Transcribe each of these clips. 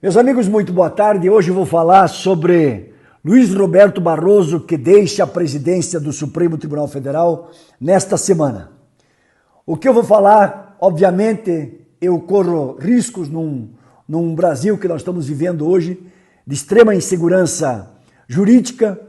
Meus amigos, muito boa tarde. Hoje eu vou falar sobre Luiz Roberto Barroso, que deixa a presidência do Supremo Tribunal Federal nesta semana. O que eu vou falar, obviamente, eu corro riscos num Brasil que nós estamos vivendo hoje, de extrema insegurança jurídica,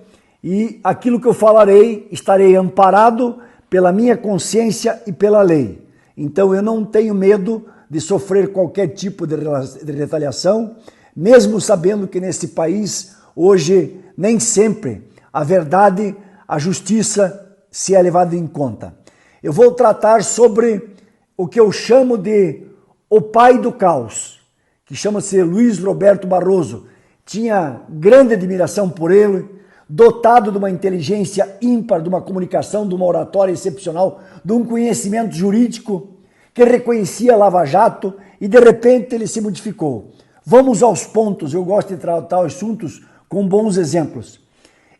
e aquilo que eu falarei, estarei amparado pela minha consciência e pela lei. Então eu não tenho medo de sofrer qualquer tipo de retaliação, mesmo sabendo que nesse país, hoje, nem sempre a verdade, a justiça se é levada em conta. Eu vou tratar sobre o que eu chamo de o pai do caos, que chama-se Luiz Roberto Barroso. Tinha grande admiração por ele, dotado de uma inteligência ímpar, de uma comunicação, de uma oratória excepcional, de um conhecimento jurídico, que reconhecia Lava Jato e de repente ele se modificou. Vamos aos pontos, eu gosto de tratar assuntos com bons exemplos.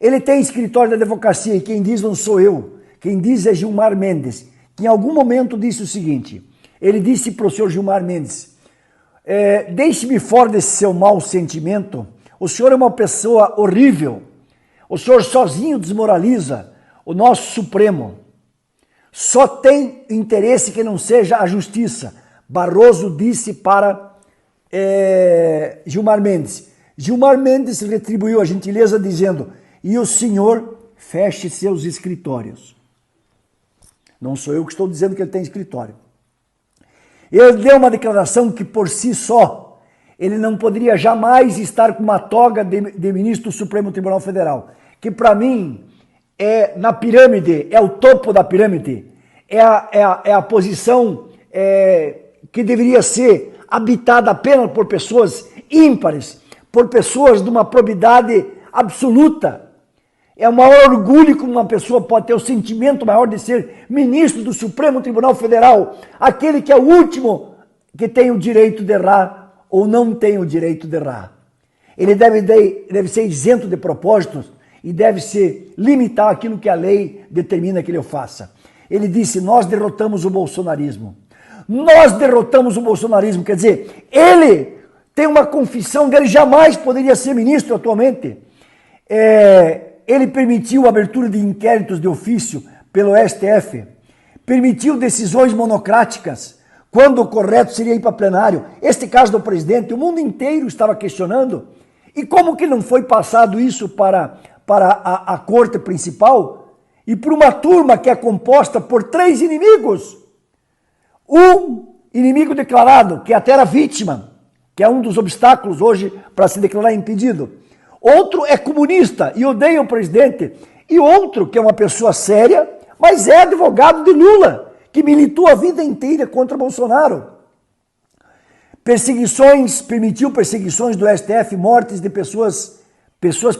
Ele tem escritório de advocacia e quem diz não sou eu, quem diz é Gilmar Mendes, que em algum momento disse o seguinte, ele disse para o senhor Gilmar Mendes, deixe-me fora desse seu mau sentimento, o senhor é uma pessoa horrível, o senhor sozinho desmoraliza o nosso Supremo. Só tem interesse que não seja a justiça. Barroso disse para Gilmar Mendes. Gilmar Mendes retribuiu a gentileza dizendo, e o senhor feche seus escritórios. Não sou eu que estou dizendo que ele tem escritório. Ele deu uma declaração que por si só, ele não poderia jamais estar com uma toga de ministro do Supremo Tribunal Federal, que para mim é na pirâmide, é o topo da pirâmide, é a posição que deveria ser habitada apenas por pessoas ímpares, por pessoas de uma probidade absoluta. É o maior orgulho que uma pessoa pode ter, o sentimento maior de ser ministro do Supremo Tribunal Federal, aquele que é o último que tem o direito de errar ou não tem o direito de errar. Ele deve ser isento de propósitos e deve se limitar aquilo que a lei determina que ele faça. Ele disse, nós derrotamos o bolsonarismo. Nós derrotamos o bolsonarismo, quer dizer, ele tem uma confissão dele, jamais poderia ser ministro atualmente. Ele permitiu a abertura de inquéritos de ofício pelo STF, permitiu decisões monocráticas, quando o correto seria ir para plenário. Este caso do presidente, o mundo inteiro estava questionando. E como que não foi passado isso para a corte principal e por uma turma que é composta por 3 inimigos? Um inimigo declarado, que até era vítima, que é um dos obstáculos hoje para se declarar impedido. Outro é comunista e odeia o presidente. E outro, que é uma pessoa séria, mas é advogado de Lula, que militou a vida inteira contra Bolsonaro. Permitiu perseguições do STF, mortes de pessoas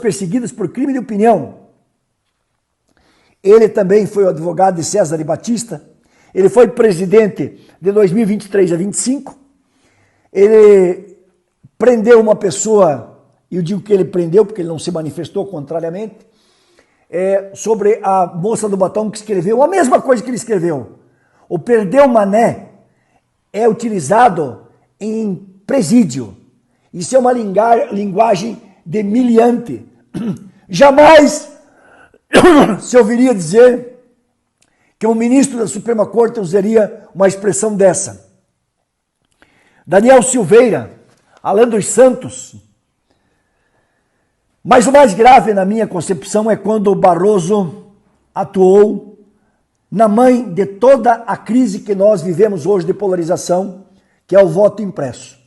perseguidas por crime de opinião. Ele também foi o advogado de César e Batista. Ele foi presidente de 2023 a 25. Ele prendeu uma pessoa, e eu digo que ele prendeu porque ele não se manifestou contrariamente, sobre a moça do batom que escreveu a mesma coisa que ele escreveu. O perdeu mané é utilizado em presídio. Isso é uma linguagem de miliante. Jamais se ouviria dizer que um ministro da Suprema Corte usaria uma expressão dessa. Daniel Silveira, Alan dos Santos. Mas o mais grave na minha concepção é quando o Barroso atuou na mãe de toda a crise que nós vivemos hoje de polarização, que é o voto impresso.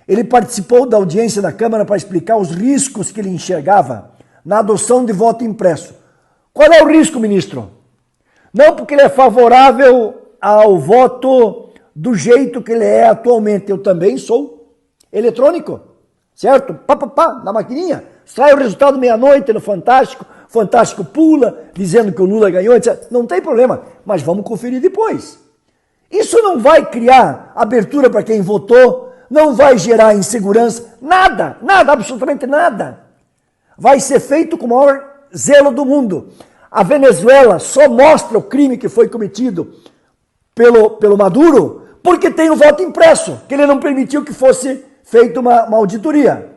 Ele participou da audiência da Câmara para explicar os riscos que ele enxergava na adoção de voto impresso. Qual é o risco, ministro? Não porque ele é favorável ao voto do jeito que ele é atualmente. Eu também sou eletrônico, certo? Na maquininha. Sai o resultado meia-noite no Fantástico, Fantástico pula, dizendo que o Lula ganhou, etc. Não tem problema, mas vamos conferir depois. Isso não vai criar abertura para quem votou, não vai gerar insegurança, nada, absolutamente nada. Vai ser feito com o maior zelo do mundo. A Venezuela só mostra o crime que foi cometido pelo Maduro porque tem o voto impresso, que ele não permitiu que fosse feito uma auditoria.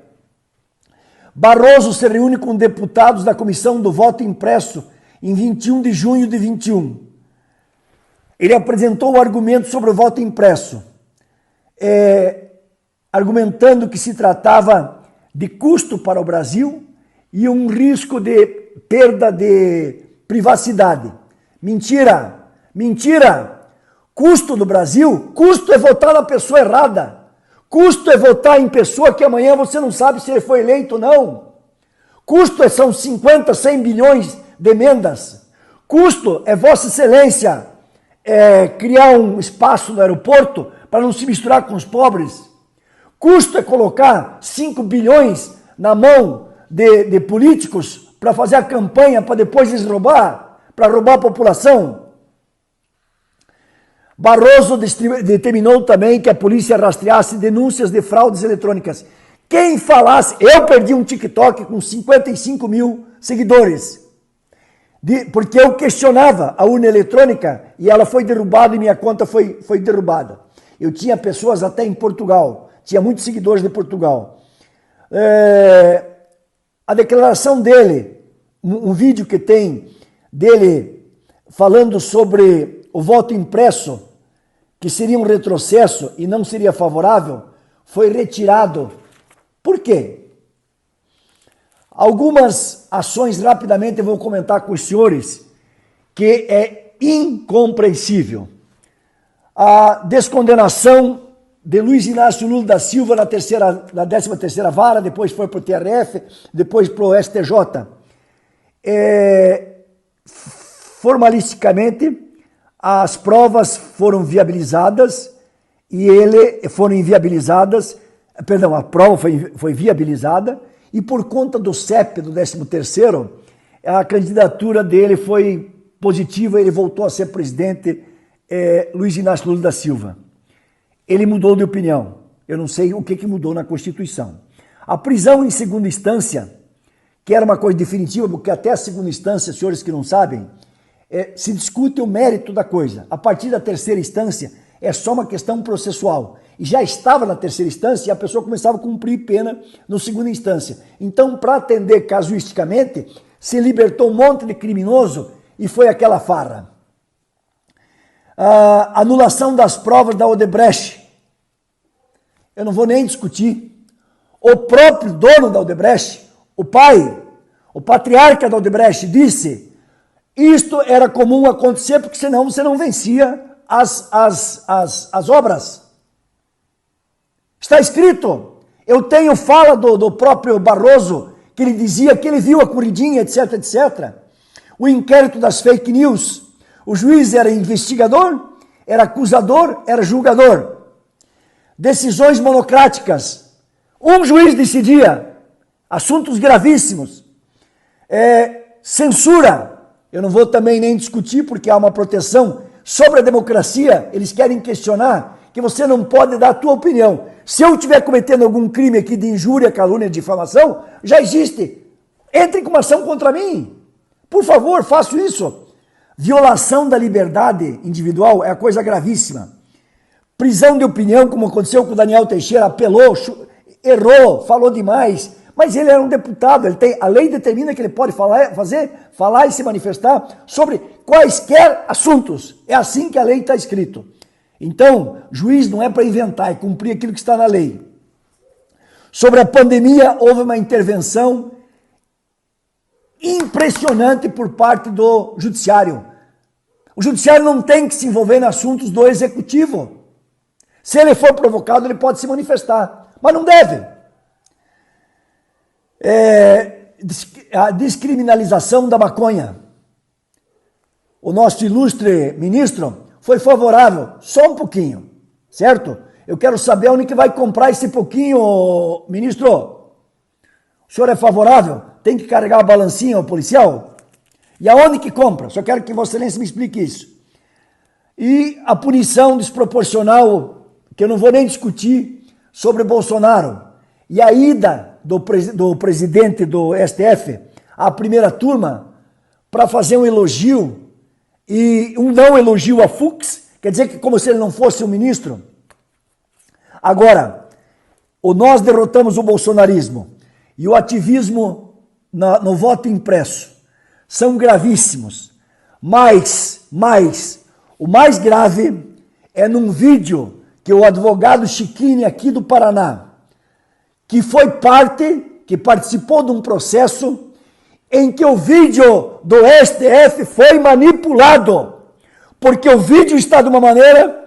Barroso se reúne com deputados da comissão do voto impresso em 21 de junho de 21. Ele apresentou o argumento sobre o voto impresso, argumentando que se tratava de custo para o Brasil e um risco de perda de privacidade. Mentira! Mentira! Custo do Brasil? Custo é votar na pessoa errada. Custo é votar em pessoa que amanhã você não sabe se ele foi eleito ou não. Custo são 50, 100 bilhões de emendas. Custo é Vossa Excelência criar um espaço no aeroporto para não se misturar com os pobres. Custo é colocar 5 bilhões na mão de políticos para fazer a campanha para depois eles roubar, para roubar a população. Barroso determinou também que a polícia rastreasse denúncias de fraudes eletrônicas. Quem falasse... Eu perdi um TikTok com 55 mil seguidores, porque eu questionava a urna eletrônica e ela foi derrubada e minha conta foi derrubada. Eu tinha pessoas até em Portugal, tinha muitos seguidores de Portugal. A declaração dele, um vídeo que tem dele falando sobre o voto impresso, que seria um retrocesso e não seria favorável, foi retirado. Por quê? Algumas ações, rapidamente, eu vou comentar com os senhores, que é incompreensível. A descondenação de Luiz Inácio Lula da Silva na 13ª vara, depois foi para o TRF, depois para o STJ. Formalisticamente, as provas foram viabilizadas a prova foi viabilizada e por conta do CEP do 13º, a candidatura dele foi positiva, ele voltou a ser presidente, Luiz Inácio Lula da Silva. Ele mudou de opinião, eu não sei o que mudou na Constituição. A prisão em segunda instância, que era uma coisa definitiva, porque até a segunda instância, senhores que não sabem, se discute o mérito da coisa. A partir da terceira instância é só uma questão processual. E já estava na terceira instância e a pessoa começava a cumprir pena na segunda instância. Então, para atender casuisticamente, se libertou um monte de criminoso e foi aquela farra. A anulação das provas da Odebrecht. Eu não vou nem discutir. O próprio dono da Odebrecht, o pai, o patriarca da Odebrecht, disse: isto era comum acontecer porque senão você não vencia as obras. Está escrito. Eu tenho fala do próprio Barroso, que ele dizia que ele viu a corridinha, etc, etc. O inquérito das fake news. O juiz era investigador, era acusador, era julgador. Decisões monocráticas. Um juiz decidia assuntos gravíssimos. Censura. Eu não vou também nem discutir, porque há uma proteção sobre a democracia. Eles querem questionar que você não pode dar a tua opinião. Se eu estiver cometendo algum crime aqui de injúria, calúnia, difamação, já existe. Entre com uma ação contra mim. Por favor, faço isso. Violação da liberdade individual é a coisa gravíssima. Prisão de opinião, como aconteceu com o Daniel Teixeira, apelou, errou, falou demais. Mas ele era um deputado, a lei determina que ele pode falar e se manifestar sobre quaisquer assuntos. É assim que a lei está escrito. Então, juiz não é para inventar, é cumprir aquilo que está na lei. Sobre a pandemia, houve uma intervenção impressionante por parte do judiciário. O judiciário não tem que se envolver em assuntos do executivo. Se ele for provocado, ele pode se manifestar, mas não deve. A descriminalização da maconha. O nosso ilustre ministro foi favorável, só um pouquinho, certo? Eu quero saber onde que vai comprar esse pouquinho, ministro. O senhor é favorável? Tem que carregar a balancinha, o policial? E aonde que compra? Só quero que Vossa Excelência me explique isso. E a punição desproporcional, que eu não vou nem discutir, sobre Bolsonaro. E a ida do presidente do STF à primeira turma para fazer um elogio e um não elogio a Fux, quer dizer que como se ele não fosse um ministro. Agora, nós derrotamos o bolsonarismo e o ativismo no voto impresso são gravíssimos, mas o mais grave é num vídeo que o advogado Chiquini aqui do Paraná, que participou de um processo em que o vídeo do STF foi manipulado, porque o vídeo está de uma maneira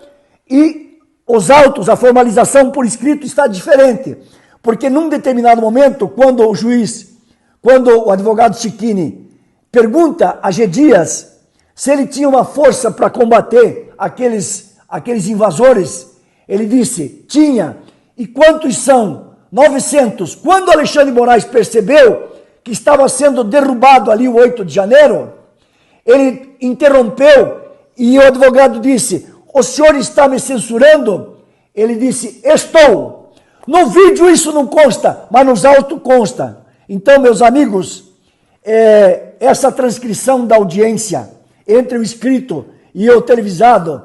e os autos, a formalização por escrito está diferente, porque num determinado momento, quando o advogado Chiquini pergunta a G. Dias se ele tinha uma força para combater aqueles invasores, ele disse, tinha. E quantos são? 900. Quando Alexandre de Moraes percebeu que estava sendo derrubado ali o 8 de janeiro, ele interrompeu e o advogado disse, o senhor está me censurando? Ele disse, estou. No vídeo isso não consta, mas nos autos consta. Então, meus amigos, essa transcrição da audiência entre o escrito e o televisado,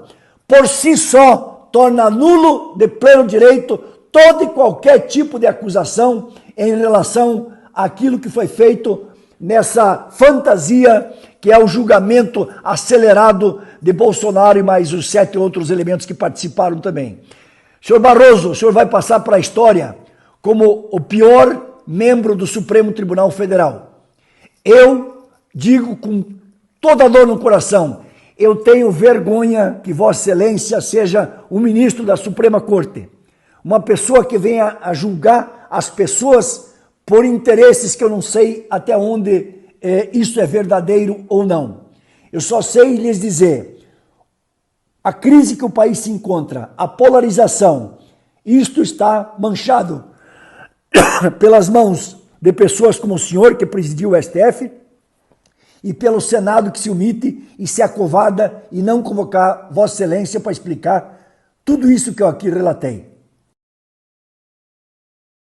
por si só, torna nulo de pleno direito todo e qualquer tipo de acusação em relação àquilo que foi feito nessa fantasia que é o julgamento acelerado de Bolsonaro e mais os 7 outros elementos que participaram também. Senhor Barroso, o senhor vai passar para a história como o pior membro do Supremo Tribunal Federal. Eu digo com toda a dor no coração, eu tenho vergonha que Vossa Excelência seja o ministro da Suprema Corte. Uma pessoa que venha a julgar as pessoas por interesses que eu não sei até onde isso é verdadeiro ou não. Eu só sei lhes dizer, a crise que o país se encontra, a polarização, isto está manchado pelas mãos de pessoas como o senhor que presidiu o STF e pelo Senado que se omite e se acovarda e não convocar Vossa Excelência para explicar tudo isso que eu aqui relatei.